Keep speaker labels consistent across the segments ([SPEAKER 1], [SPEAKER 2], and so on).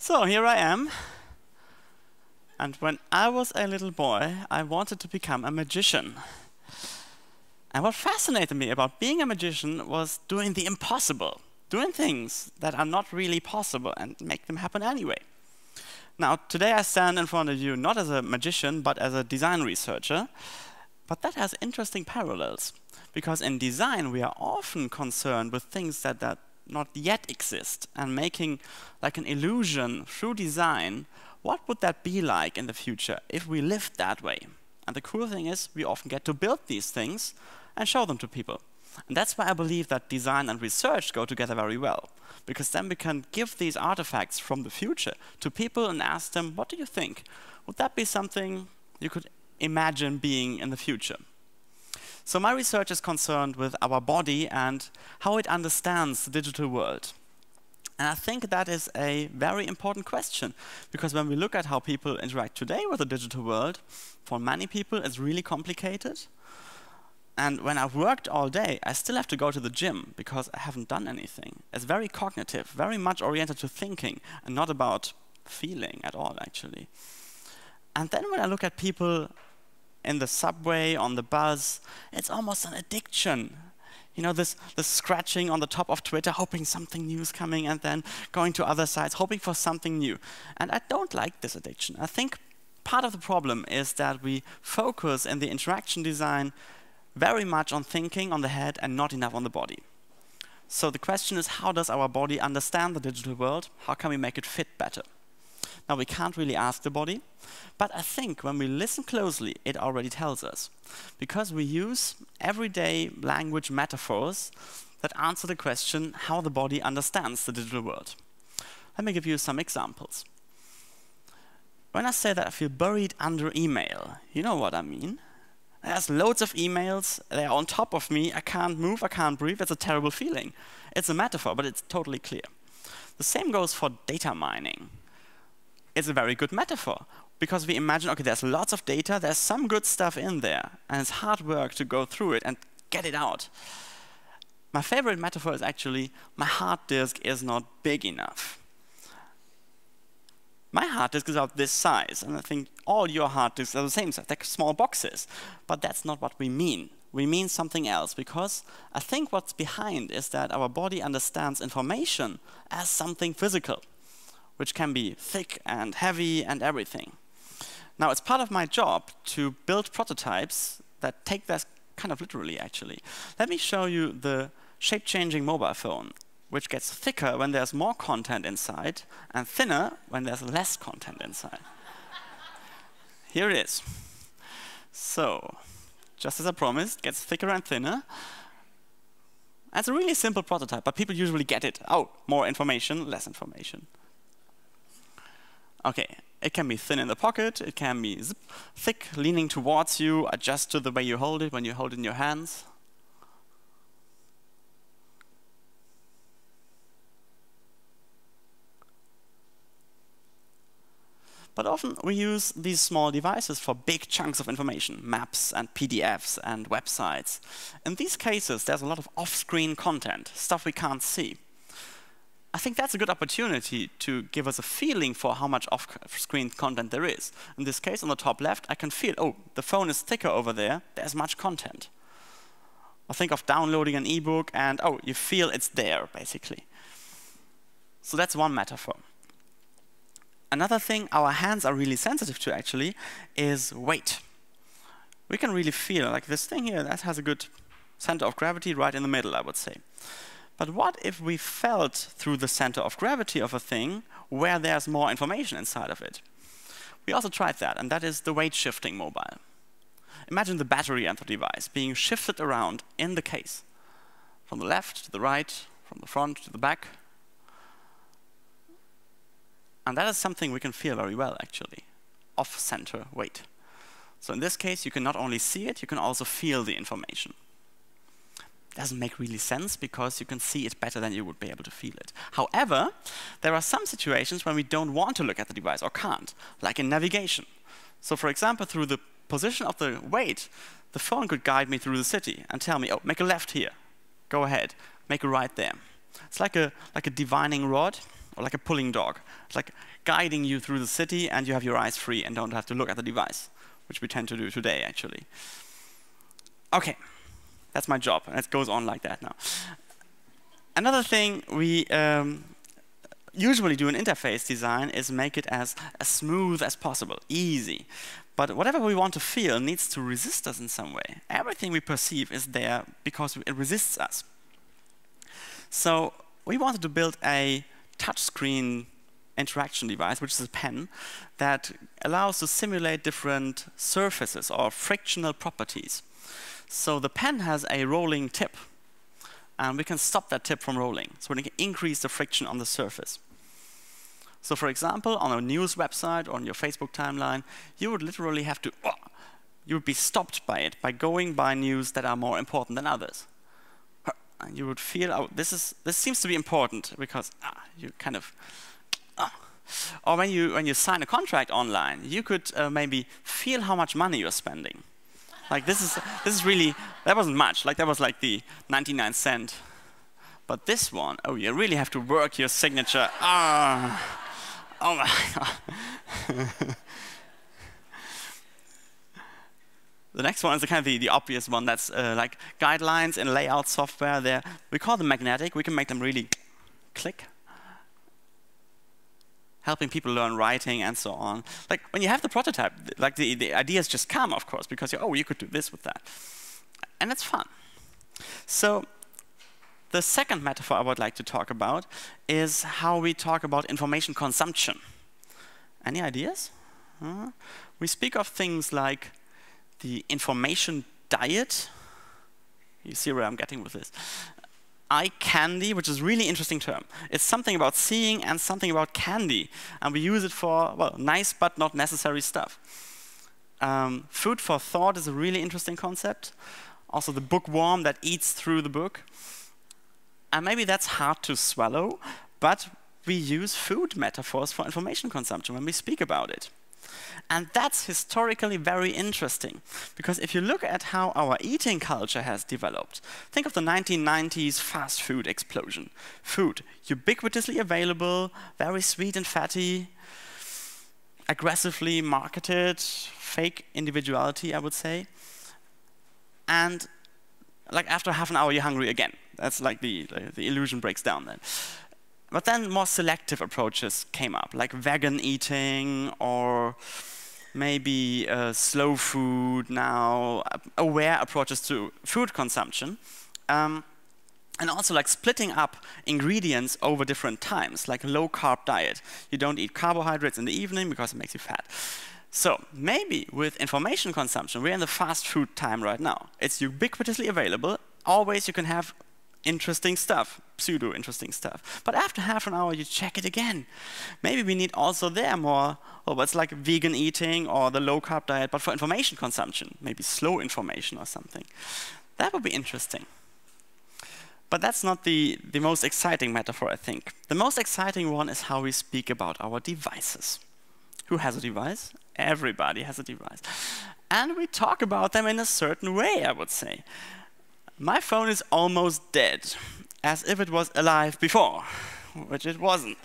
[SPEAKER 1] So here I am. And when I was a little boy, I wanted to become a magician. And what fascinated me about being a magician was doing the impossible, doing things that are not really possible and make them happen anyway. Now, today I stand in front of you not as a magician, but as a design researcher. But that has interesting parallels, because in design we are often concerned with things that not yet exist, and making like an illusion through design. What would that be like in the future if we lived that way? And the cool thing is we often get to build these things and show them to people. And that's why I believe that design and research go together very well, because then we can give these artifacts from the future to people and ask them, what do you think? Would that be something you could imagine being in the future? So my research is concerned with our body and how it understands the digital world. And I think that is a very important question, because when we look at how people interact today with the digital world, for many people it's really complicated. And when I've worked all day, I still have to go to the gym because I haven't done anything. It's very cognitive, very much oriented to thinking, and not about feeling at all, actually. And then when I look at people in the subway, on the bus, it's almost an addiction. You know, this scratching on the top of Twitter, hoping something new is coming, and then going to other sites, hoping for something new. And I don't like this addiction. I think part of the problem is that we focus in the interaction design very much on thinking on the head and not enough on the body. So the question is, how does our body understand the digital world? How can we make it fit better? Now, we can't really ask the body, but I think when we listen closely, it already tells us, because we use everyday language metaphors that answer the question how the body understands the digital world. Let me give you some examples. When I say that I feel buried under email, you know what I mean. There's loads of emails, they're on top of me, I can't move, I can't breathe, it's a terrible feeling. It's a metaphor, but it's totally clear. The same goes for data mining. It's a very good metaphor, because we imagine, okay, there's lots of data, there's some good stuff in there, and it's hard work to go through it and get it out. My favorite metaphor is actually, my hard disk is not big enough. My hard disk is about this size, and I think all your hard disks are the same size, they're small boxes. But that's not what we mean. We mean something else, because I think what's behind is that our body understands information as something physical, which can be thick and heavy and everything. Now, it's part of my job to build prototypes that take that kind of literally, actually. Let me show you the shape-changing mobile phone, which gets thicker when there's more content inside and thinner when there's less content inside. Here it is. So, just as I promised, it gets thicker and thinner. It's a really simple prototype, but people usually get it. Oh, more information, less information. Okay, it can be thin in the pocket, it can be thick, leaning towards you, adjust to the way you hold it when you hold it in your hands. But often we use these small devices for big chunks of information, maps and PDFs and websites. In these cases, there's a lot of off-screen content, stuff we can't see. I think that's a good opportunity to give us a feeling for how much off-screen content there is. In this case, on the top left, I can feel, oh, the phone is thicker over there, there's much content. Or think of downloading an ebook and, oh, you feel it's there, basically. So that's one metaphor. Another thing our hands are really sensitive to, actually, is weight. We can really feel, like this thing here, that has a good center of gravity right in the middle, I would say. But what if we felt through the center of gravity of a thing where there's more information inside of it? We also tried that, and that is the weight shifting mobile. Imagine the battery and the device being shifted around in the case, from the left to the right, from the front to the back. And that is something we can feel very well, actually, off-center weight. So in this case, you can not only see it, you can also feel the information. Doesn't make really sense, because you can see it better than you would be able to feel it. However, there are some situations when we don't want to look at the device, or can't, like in navigation. So for example, through the position of the weight, the phone could guide me through the city and tell me, oh, make a left here, go ahead, make a right there. It's like a divining rod, or like a pulling dog. It's like guiding you through the city, and you have your eyes free and don't have to look at the device, which we tend to do today, actually. Okay, that's my job, and it goes on like that now. Another thing we usually do in interface design is make it as smooth as possible, easy. But whatever we want to feel needs to resist us in some way. Everything we perceive is there because it resists us. So we wanted to build a touchscreen interaction device, which is a pen, that allows to simulate different surfaces or frictional properties. So the pen has a rolling tip, and we can stop that tip from rolling. So we can increase the friction on the surface. So for example, on a news website or on your Facebook timeline, you would literally have to, you would be stopped by it, by going by news that are more important than others. And you would feel, oh, this seems to be important, because you kind of, or when you sign a contract online, you could maybe feel how much money you're spending. Like this is really, that wasn't much. Like that was like the 99 cent. But this one, oh, you really have to work your signature. Oh my God. The next one is the kind of the obvious one. That's like guidelines in layout software. There, we call them magnetic. We can make them really click, helping people learn writing and so on. Like when you have the prototype, like the ideas just come, of course, because you could do this with that, and it's fun. So the second metaphor I would like to talk about is how we talk about information consumption. Any ideas? We speak of things like the information diet. You see where I'm getting with this. Eye candy, which is a really interesting term. It's something about seeing and something about candy. And we use it for, well, nice but not necessary stuff. Food for thought is a really interesting concept. Also the bookworm that eats through the book. And maybe that's hard to swallow, but we use food metaphors for information consumption when we speak about it. And that's historically very interesting, because if you look at how our eating culture has developed, think of the 1990s fast food explosion. Food, ubiquitously available, very sweet and fatty, aggressively marketed, fake individuality, I would say. And like after half an hour, you're hungry again. That's like the illusion breaks down then. But then more selective approaches came up, like vegan eating, or maybe slow food now, aware approaches to food consumption. And also like splitting up ingredients over different times, like a low-carb diet. You don't eat carbohydrates in the evening because it makes you fat. So maybe with information consumption, we're in the fast food time right now. It's ubiquitously available. Always you can have interesting stuff, pseudo-interesting stuff. But after half an hour, you check it again. Maybe we need also there more, what's like vegan eating or the low-carb diet, but for information consumption, maybe slow information or something. That would be interesting. But that's not the most exciting metaphor, I think. The most exciting one is how we speak about our devices. Who has a device? Everybody has a device. And we talk about them in a certain way, I would say. My phone is almost dead, as if it was alive before, which it wasn't.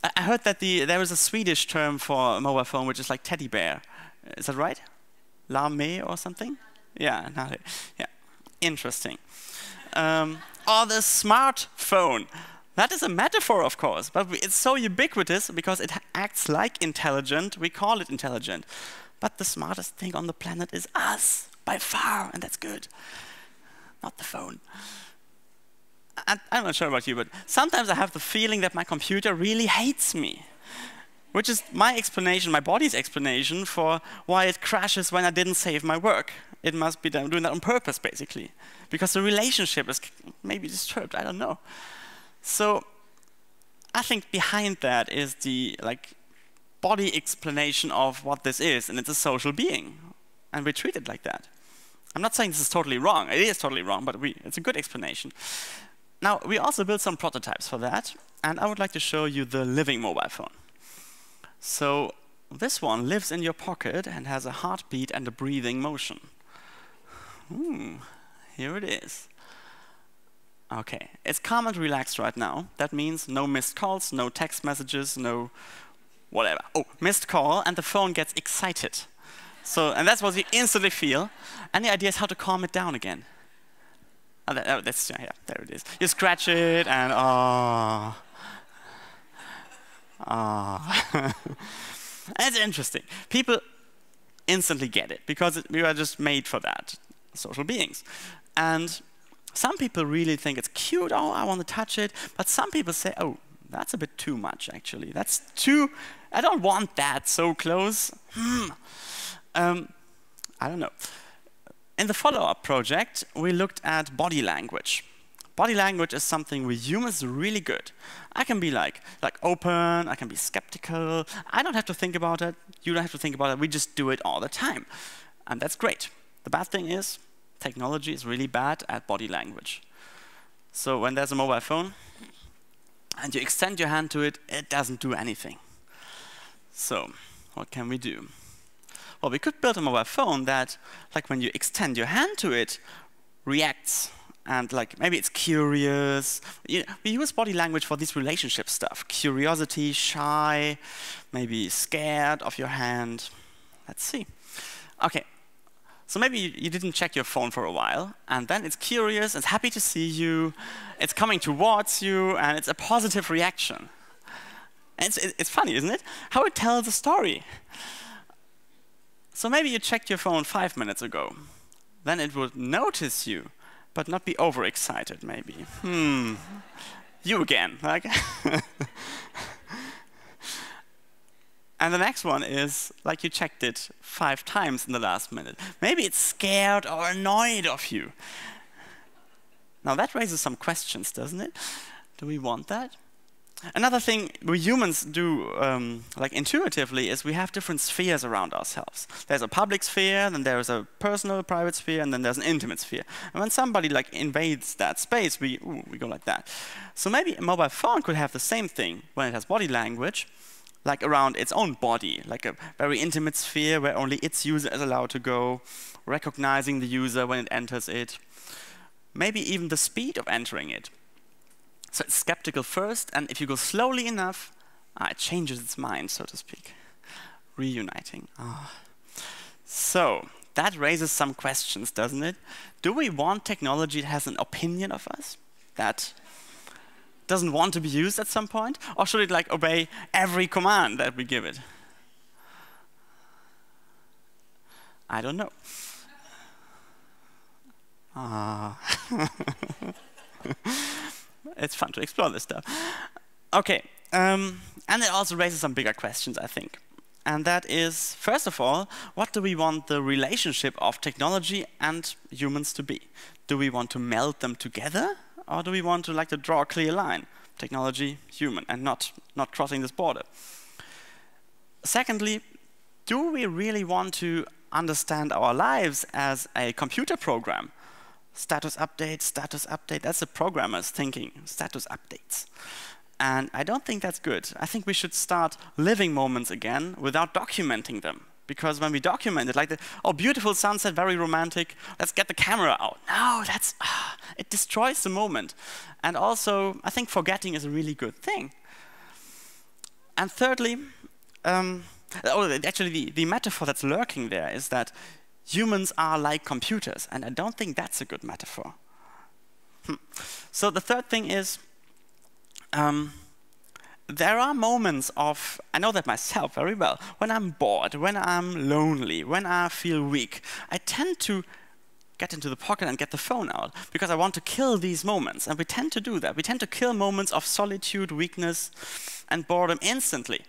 [SPEAKER 1] I heard that there is a Swedish term for a mobile phone, which is like teddy bear. Is that right? Lame or something? Yeah, yeah. Interesting. Or the smartphone. That is a metaphor, of course, but it's so ubiquitous because it acts like intelligent. We call it intelligent. But the smartest thing on the planet is us, by far, and that's good. Not the phone. I'm not sure about you, but sometimes I have the feeling that my computer really hates me, which is my explanation, my body's explanation for why it crashes when I didn't save my work. It must be doing that on purpose, basically, because the relationship is maybe disturbed. I don't know. So I think behind that is the body explanation of what this is, and it's a social being, and we treat it like that. I'm not saying this is totally wrong. It is totally wrong, but it's a good explanation. Now, we also built some prototypes for that, and I would like to show you the living mobile phone. So this one lives in your pocket and has a heartbeat and a breathing motion. Here it is. Okay, it's calm and relaxed right now. That means no missed calls, no text messages, no whatever. Oh, missed call, and the phone gets excited. So, and that's what you instantly feel. Any ideas how to calm it down again? Oh, that's, yeah, there it is. You scratch it, and It's interesting. People instantly get it, because we are just made for that, social beings. And some people really think it's cute, oh, I want to touch it. But some people say, oh, that's a bit too much, actually. That's too, I don't want that so close. I don't know. In the follow-up project, we looked at body language. Body language is something we humans are really good. I can be like open, I can be skeptical. I don't have to think about it. You don't have to think about it. We just do it all the time. And that's great. The bad thing is, technology is really bad at body language. So when there's a mobile phone and you extend your hand to it, it doesn't do anything. So what can we do? Well, we could build a mobile phone that, like when you extend your hand to it, reacts. And like maybe it's curious. We use body language for this relationship stuff. Curiosity, shy, maybe scared of your hand. Let's see. Okay. So maybe you didn't check your phone for a while, and then it's curious, it's happy to see you, it's coming towards you, and it's a positive reaction. And it's funny, isn't it? How it tells a story. So maybe you checked your phone 5 minutes ago. Then it would notice you, but not be overexcited, maybe. You again. Like And the next one is, like you checked it 5 times in the last minute. Maybe it's scared or annoyed of you. Now that raises some questions, doesn't it? Do we want that? Another thing we humans do, like intuitively, is we have different spheres around ourselves. There's a public sphere, then there's a personal, private sphere, and then there's an intimate sphere. And when somebody like invades that space, we go like that. So maybe a mobile phone could have the same thing when it has body language, like around its own body, like a very intimate sphere where only its user is allowed to go, recognizing the user when it enters it. Maybe even the speed of entering it. So it's skeptical first, and if you go slowly enough, it changes its mind, so to speak. Reuniting. So that raises some questions, doesn't it? Do we want technology that has an opinion of us? That doesn't want to be used at some point? Or should it like obey every command that we give it? I don't know. It's fun to explore this stuff. Okay, and it also raises some bigger questions, I think. And that is, first of all, what do we want the relationship of technology and humans to be? Do we want to meld them together? Or do we want to to draw a clear line? Technology, human, and not crossing this border. Secondly, do we really want to understand our lives as a computer program? Status update, that's a programmer's thinking, status updates. And I don't think that's good. I think we should start living moments again without documenting them. Because when we document it, like beautiful sunset, very romantic, let's get the camera out. No, it destroys the moment. And also, I think forgetting is a really good thing. And thirdly, actually the metaphor that's lurking there is that humans are like computers, and I don't think that's a good metaphor. So the third thing is, there are moments of, I know that myself very well, when I'm bored, when I'm lonely, when I feel weak, I tend to get into the pocket and get the phone out, because I want to kill these moments, and we tend to do that. We tend to kill moments of solitude, weakness, and boredom instantly.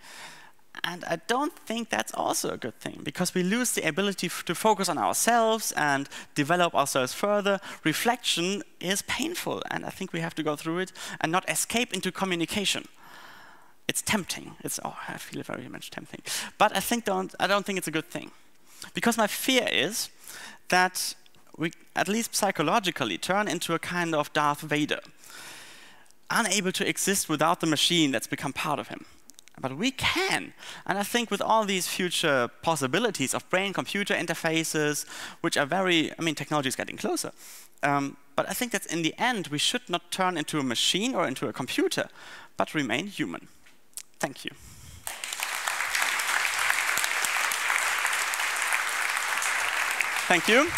[SPEAKER 1] And I don't think that's also a good thing, because we lose the ability to focus on ourselves and develop ourselves further. Reflection is painful, and I think we have to go through it and not escape into communication. It's tempting. I feel it very much tempting. But I don't think it's a good thing. Because my fear is that we, at least psychologically, turn into a kind of Darth Vader, unable to exist without the machine that's become part of him. But we can. And I think with all these future possibilities of brain-computer interfaces, which are technology is getting closer, But I think that in the end, we should not turn into a machine or into a computer, but remain human. Thank you. Thank you.